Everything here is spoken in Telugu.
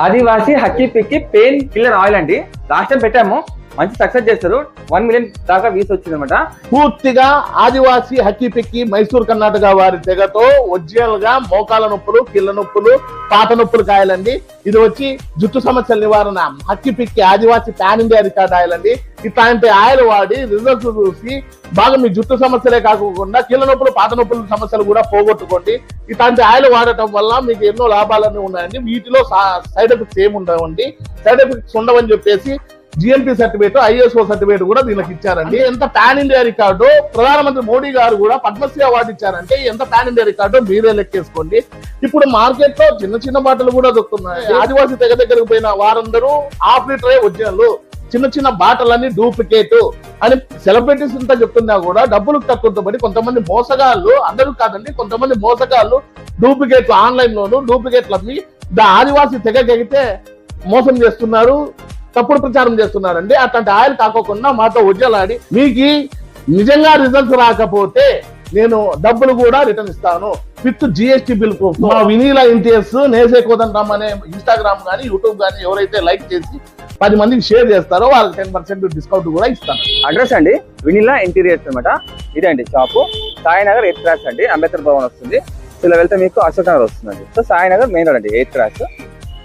ఆదివాసి Hakki Pikki pain killer oil అండి. లాస్ట్ టైం పెట్టాము, మంచి సక్సెస్ చేస్తారు. 1 మిలియన్ దాకా వ్యూస్ వచ్చింది అనమాట. పూర్తిగా ఆదివాసి హక్కీ పిక్కి మైసూర్ కర్ణాటక వారి తెగతో ఒరిజినల్ గా మోకాల నొప్పులు, కీళ్ళ నొప్పులు, పాత నొప్పులు కాయలండి. ఇది వచ్చి జుట్టు సమస్యల నివారణ హక్కీ పిక్కి ఆదివాసి పాన్ ఇండియా రికార్డ్ ఆయిల్ అండి. ఇట్లాంటి ఆయిల్ వాడి రిజల్ట్స్ చూసి బాగా మీ జుట్టు సమస్యలే కాకుండా కీళ్ళ నొప్పులు, పాత నొప్పుల సమస్యలు కూడా పోగొట్టుకోండి. ఇట్లాంటి ఆయిల్ వాడటం వల్ల మీకు ఎన్నో లాభాలన్నీ ఉన్నాయండి. వీటిలో సైడ్ ఎఫెక్ట్స్ ఏమి ఉండవండి. సైడ్ ఎఫెక్ట్స్ ఉండవని చెప్పేసి జిఎంపీ సర్టిఫికేట్, ఐఎస్ఓ సర్టిఫికేట్ కూడా దీనికి ఇచ్చారండి. ఎంత పాన్ ఇండియా రికార్డు ప్రధానమంత్రి మోడీ గారు కూడా పద్మశ్రీ అవార్డు ఇచ్చారంటే ఎంత పాన్ ఇండియా రికార్డు మీరే లెక్కేసుకోండి. ఇప్పుడు మార్కెట్ లో చిన్న చిన్న బాటలు కూడా దొరుకుతున్నాయి. ఆదివాసీ తెగ దగ్గరకు పోయిన వారందరూ ½ లీటరే ఒరిజినల్, చిన్న చిన్న బాటలన్నీ డూప్లికేట్ అని సెలబ్రిటీస్ అంతా చెప్తున్నా కూడా డబ్బులు తక్కువ పడి కొంతమంది మోసగాళ్ళు, అందరూ కాదండి, కొంతమంది మోసగాళ్ళు డూప్లికేట్లు ఆన్లైన్ లోను డూప్లికేట్లు అమ్మి ఆదివాసీ తెగకెగితే మోసం చేస్తున్నారు, తప్పుడు ప్రచారం చేస్తున్నారండి. అట్లాంటి ఆయిల్ కాకోకుండా మాతో ఉజ్జలాడి మీకు నిజంగా రిజల్ట్స్ రాకపోతే నేను డబ్బులు కూడా రిటర్న్ ఇస్తాను విత్ జిఎస్టీ బిల్ ప్రూఫ్. మా వినీలా ఇంటిఎస్ నేసే కోదండరామ్ అనే ఇన్స్టాగ్రామ్ కానీ యూట్యూబ్ కానీ ఎవరైతే లైక్ చేసి 10 మందికి షేర్ చేస్తారో వాళ్ళకి 10% డిస్కౌంట్ కూడా ఇస్తాను. అడ్రస్ అండి వినీలా ఇంటీరియర్స్ అనమాట. ఇదే అండి షాపు. సాయినగర్ 8th క్రాస్ అండి, అంబేద్కర్ భవన్ వస్తుంది. ఇలా వెళ్తే మీకు అశోక్ నగర్ వస్తుందండి. సో సాయినగర్ మెయిన్ రోడ్ అండి, 8th క్రాస్.